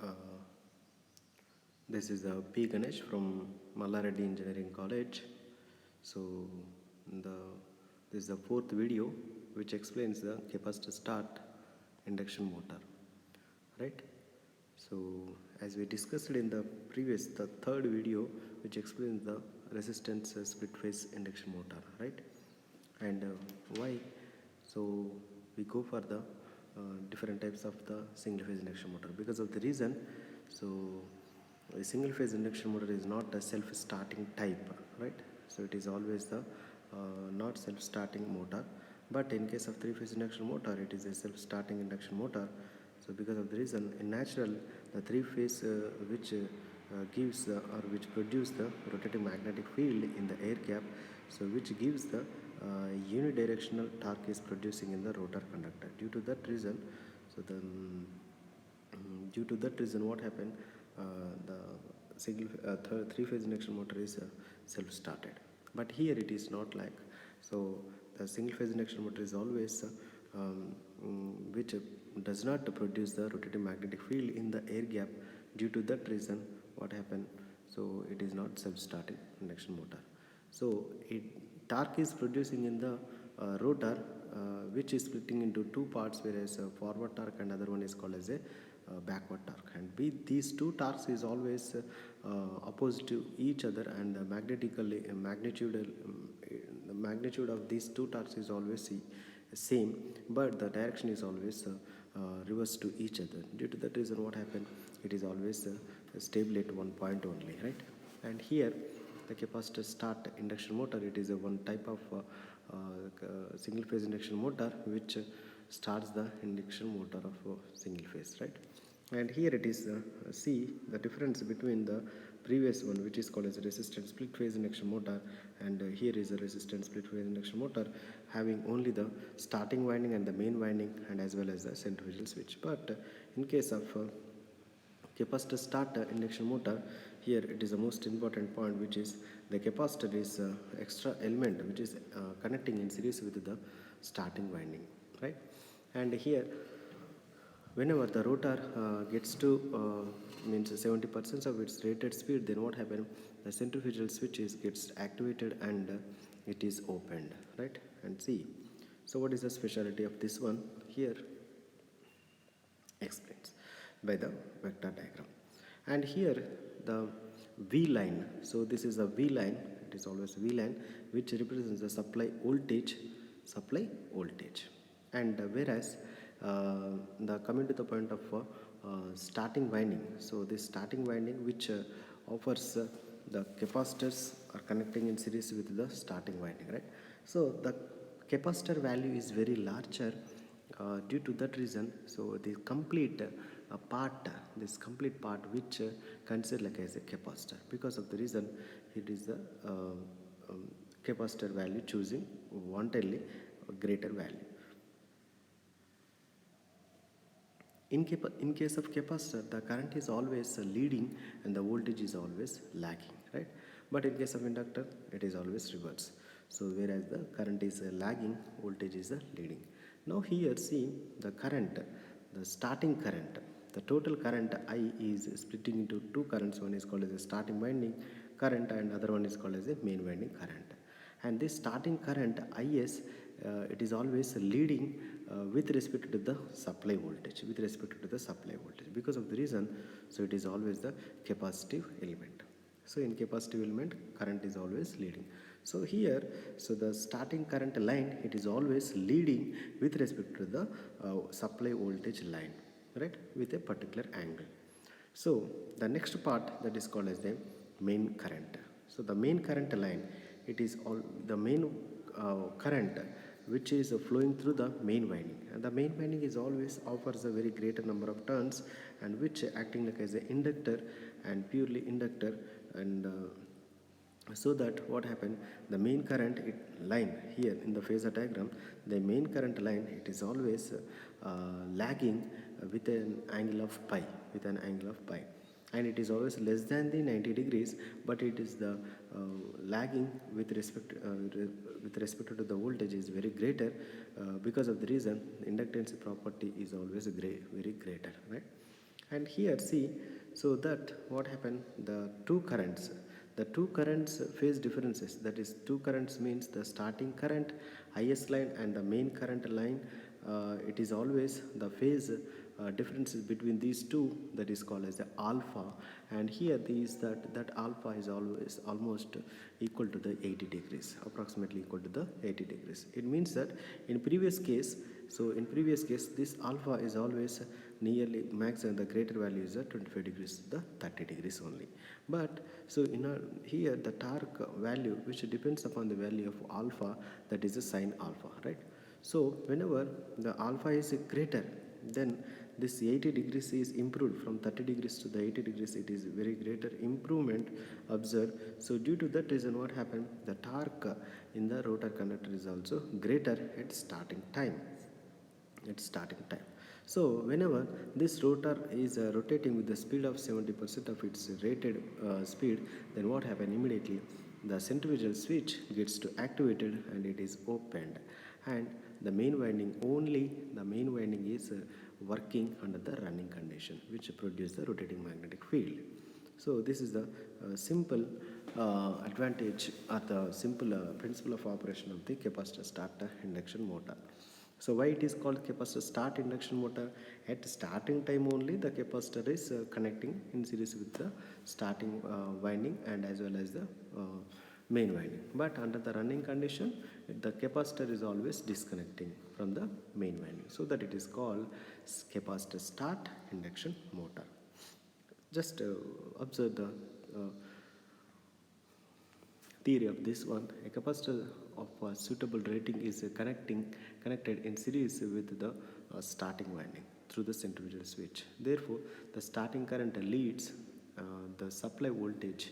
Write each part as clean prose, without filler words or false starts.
Uh, this is P. Ganesh from Mallareddy Engineering College. So the this is the fourth video which explains the capacitor start induction motor, right? So as we discussed in the third video which explains the resistance split phase induction motor, right? And why? So we go for the different types of the single phase induction motor because of the reason. So a single phase induction motor is not a self-starting type, right? So it is always the not self-starting motor, but in case of three-phase induction motor it is a self-starting induction motor. So because of the reason, in natural the three-phase which gives or which produce the rotating magnetic field in the air gap, so which gives the unidirectional torque is producing in the rotor conductor. Due to that reason, so the due to that reason what happened, the three-phase induction motor is self-started, but here it is not like. So the single phase induction motor is always which does not produce the rotating magnetic field in the air gap. Due to that reason what happened, so it is not self-starting induction motor. So torque is producing in the rotor, which is splitting into two parts, whereas forward torque and other one is called as a backward torque, and these two torques is always opposite to each other, and the magnitude of these two torques is always same, but the direction is always reverse to each other. Due to that reason what happened, it is always stable at one point only, right? And here the capacitor start induction motor, it is a one type of single phase induction motor which starts the induction motor of single phase, right? And here it is see the difference between the previous one which is called as a resistance split phase induction motor, and here is a resistance split phase induction motor having only the starting winding and the main winding, and as well as the centrifugal switch. But in case of capacitor starter induction motor, here it is the most important point, which is the capacitor is extra element which is connecting in series with the starting winding, right? And here whenever the rotor gets to means 70% of its rated speed, then what happens, the centrifugal switch gets activated and it is opened, right? And see, so what is the specialty of this one? Here explains by the vector diagram. And here the V line, so this is a V line, it is always V line which represents the supply voltage, and whereas the coming to the point of starting winding, so this starting winding which offers the capacitors are connecting in series with the starting winding, right? So the capacitor value is very larger. Due to that reason, so the complete this complete part which considered like as a capacitor. Because of the reason, it is the capacitor value choosing wantedly a greater value. In case of capacitor, the current is always leading and the voltage is always lagging, right? But in case of inductor, it is always reverse. So whereas the current is lagging, voltage is leading. Now here see the current, the starting current, the total current I is splitting into two currents. One is called as a starting winding current and other one is called as a main winding current. And this starting current IS, it is always leading with respect to the supply voltage, because of the reason, so it is always the capacitive element. So in capacitive element, current is always leading. So here, so the starting current line, it is always leading with respect to the supply voltage line, right, with a particular angle. So the next part, that is called as the main current. So the main current line, it is all the main current which is flowing through the main winding, and the main winding is always offers a very greater number of turns, and which acting like as an inductor and purely inductor, and so that what happened, the main current line here in the phasor diagram, the main current line, it is always lagging with an angle of pi, and it is always less than the 90 degrees, but it is the lagging with respect to the voltage is very greater. Because of the reason, inductance property is always very greater, right? And here see, so that what happened, the two currents phase differences, that is two currents means the starting current highest line and the main current line, it is always the phase differences between these two, that is called as the alpha. And here these that alpha is always almost equal to the 80 degrees, approximately equal to the 80 degrees. It means that in previous case, so in previous case this alpha is always nearly max, and the greater value is 25 degrees, the 30 degrees only. But so here the torque value which depends upon the value of alpha, that is a sine alpha, right? So whenever the alpha is greater, then this 80 degrees is improved from 30 degrees to the 80 degrees. It is very greater improvement observed. So due to that reason, what happened, the torque in the rotor conductor is also greater at starting time. So whenever this rotor is rotating with the speed of 70% of its rated speed, then what happens immediately, the centrifugal switch gets to activated and it is opened, and the main winding is working under the running condition, which produce the rotating magnetic field. So this is the simple advantage or the simple principle of operation of the capacitor starter induction motor. So why it is called capacitor start induction motor? At starting time only the capacitor is connecting in series with the starting winding and as well as the main winding. But under the running condition, the capacitor is always disconnecting from the main winding. So that it is called capacitor start induction motor. Just observe the theory of this one. A capacitor of a suitable rating is connected in series with the starting winding through the centrifugal switch. Therefore, the starting current leads the supply voltage,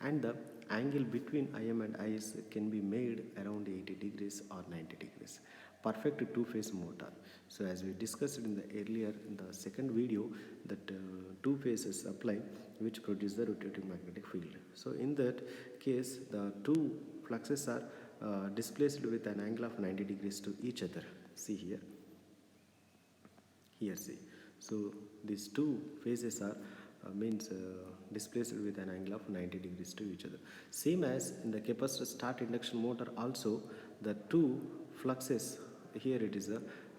and the angle between IM and IS can be made around 80 degrees or 90 degrees. Perfect two-phase motor. So as we discussed in the second video, that two phases supply which produce the rotating magnetic field. So in that case, the two fluxes are displaced with an angle of 90 degrees to each other. See here. Here see. So these two phases are displaced with an angle of 90 degrees to each other. Same as in the capacitor start induction motor also, the two fluxes, here it is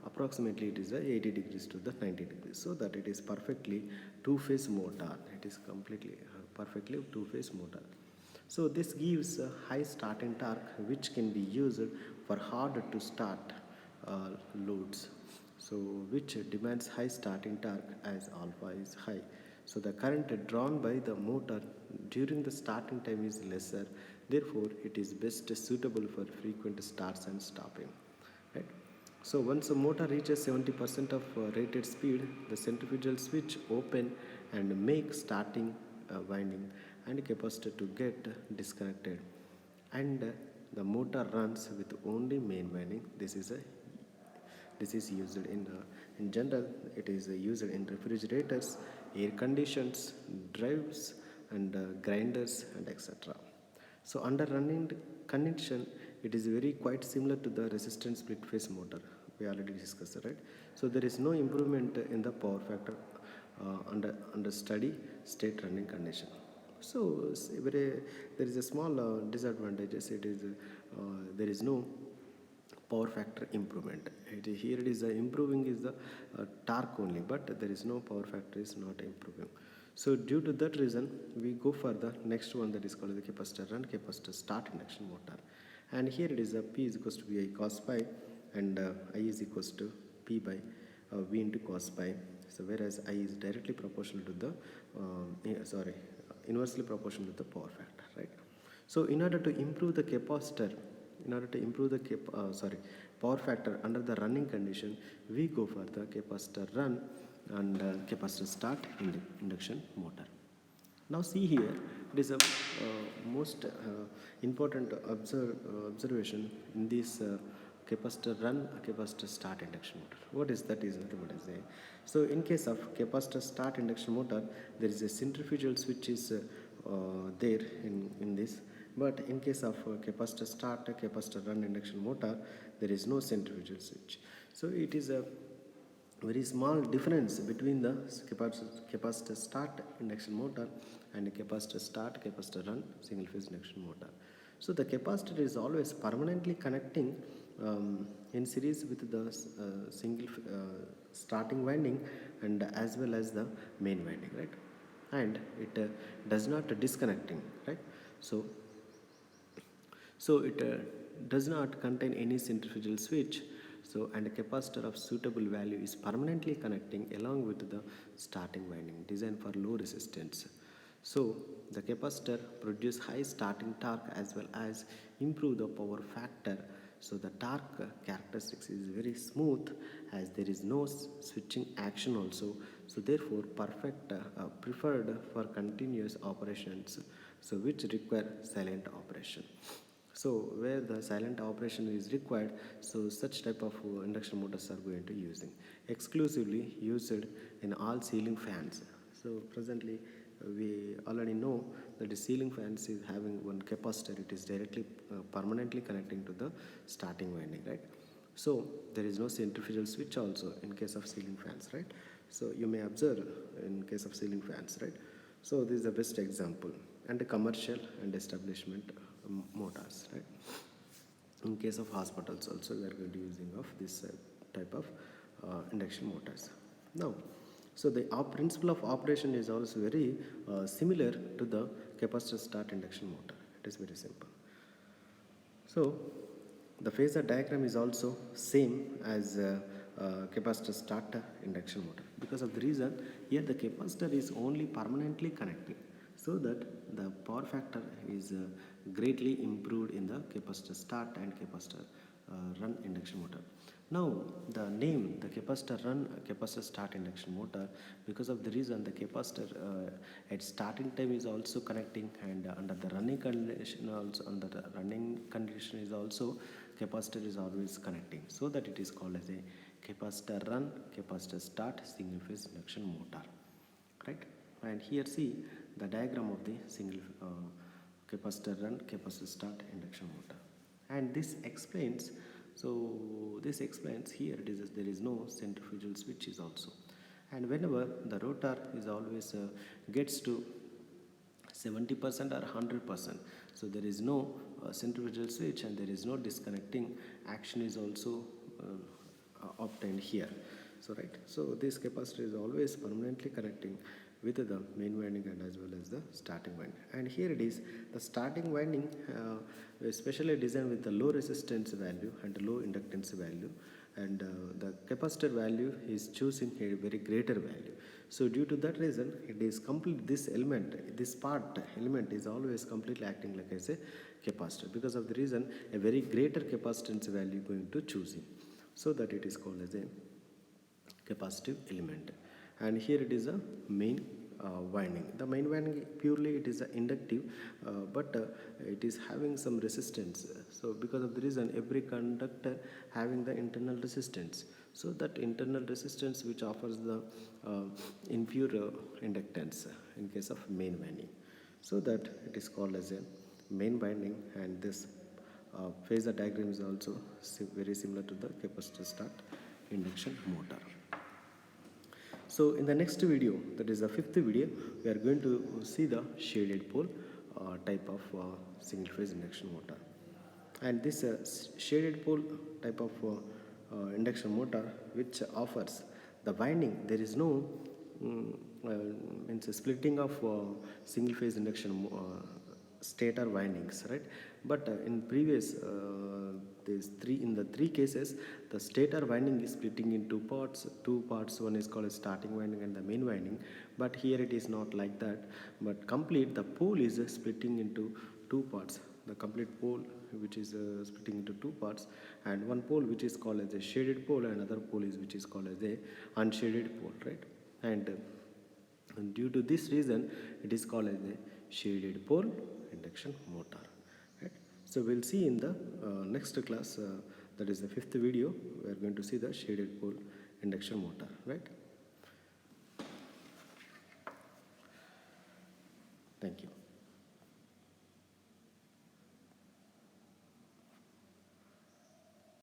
approximately it is 80 degrees to the 90 degrees, so that it is perfectly two-phase motor. It is completely perfectly two-phase motor. So this gives a high starting torque which can be used for hard to start loads, so which demands high starting torque as alpha is high. So the current drawn by the motor during the starting time is lesser, therefore it is best suitable for frequent starts and stopping, right? So once the motor reaches 70% of rated speed, the centrifugal switch open and make starting winding and capacitor to get disconnected, and the motor runs with only main winding. This is used in general. It is used in refrigerators, air conditions, drives, and grinders, and etc. So under running condition, it is very quite similar to the resistance split phase motor. We already discussed, right? So there is no improvement in the power factor under steady state running condition. So there is a small disadvantages. It is there is no power factor improvement. Here it is improving is the torque only, but there is no power factor is not improving. So due to that reason, we go for the next one, that is called the capacitor run capacitor start induction motor. And here it is P is equals to VI cos pi, and I is equals to P by V into cos pi. So whereas I is directly proportional to the inversely proportional to the power factor, right? So in order to improve the capacitor, power factor under the running condition, we go for the capacitor run and capacitor start induction motor. Now see here, it is a most important observation in this capacitor run capacitor start induction motor. What is that? Is nothing but is there. So in case of capacitor start induction motor, there is a centrifugal switch is there in this. But in case of capacitor start capacitor run induction motor, there is no centrifugal switch. So it is very small difference between the capacitor start induction motor and capacitor start capacitor run single phase induction motor. So the capacitor is always permanently connecting in series with the single starting winding and as well as the main winding, right? And it does not disconnecting, right? So it does not contain any centrifugal switch. So, and a capacitor of suitable value is permanently connecting along with the starting winding designed for low resistance. So the capacitor produce high starting torque as well as improve the power factor. So the torque characteristics is very smooth as there is no switching action also. So therefore perfect preferred for continuous operations, so which require silent operation. So where the silent operation is required, so such type of induction motors are going to using exclusively used in all ceiling fans. So presently we already know that the ceiling fans is having one capacitor, it is directly permanently connecting to the starting winding, right? So there is no centrifugal switch also in case of ceiling fans, right? So you may observe in case of ceiling fans, right? So this is the best example, and the commercial and establishment motors, right? In case of hospitals also we are going to using of this type of induction motors. Now, so the principle of operation is also very similar to the capacitor start induction motor. It is very simple. So the phasor diagram is also same as capacitor starter induction motor, because of the reason here the capacitor is only permanently connecting, so that the power factor is greatly improved in the capacitor start and capacitor run induction motor. Now the name, the capacitor run capacitor start induction motor, because of the reason the capacitor at starting time is also connecting, and under the running condition also, under the running condition is also capacitor is always connecting, so that it is called as a capacitor run capacitor start single phase induction motor, right? And here see the diagram of the single capacitor run capacitor start induction motor, and this explains. So this explains here it is there is no centrifugal switches also, and whenever the rotor is always gets to 70% or 100%, so there is no centrifugal switch and there is no disconnecting action is also obtained here. So right, so this capacitor is always permanently connecting with the main winding and as well as the starting winding. And here it is the starting winding specially designed with the low resistance value and low inductance value, and the capacitor value is choosing a very greater value. So due to that reason it is complete, this element, this part element is always completely acting like as a capacitor, because of the reason a very greater capacitance value going to choosing, so that it is called as a capacitive element. And here it is a main winding. The main winding purely it is a inductive, but it is having some resistance. So because of the reason every conductor having the internal resistance, so that internal resistance which offers the inferior inductance in case of main winding, so that it is called as a main winding. And this phasor diagram is also very similar to the capacitor start induction motor. So in the next video, that is the fifth video, we are going to see the shaded pole type of single phase induction motor. And this shaded pole type of induction motor which offers the winding, there is no means a splitting of single phase induction stator windings, right? But in previous in the three cases, the stator winding is splitting in two parts. One is called a starting winding and the main winding, but here it is not like that, but complete the pole is splitting into two parts. The complete pole which is splitting into two parts, and one pole which is called as a shaded pole and another pole is which is called as a unshaded pole, right? And due to this reason it is called as a shaded pole induction motor, right? So we'll see in the next class, that is the fifth video, we are going to see the shaded pole induction motor, right? Thank you.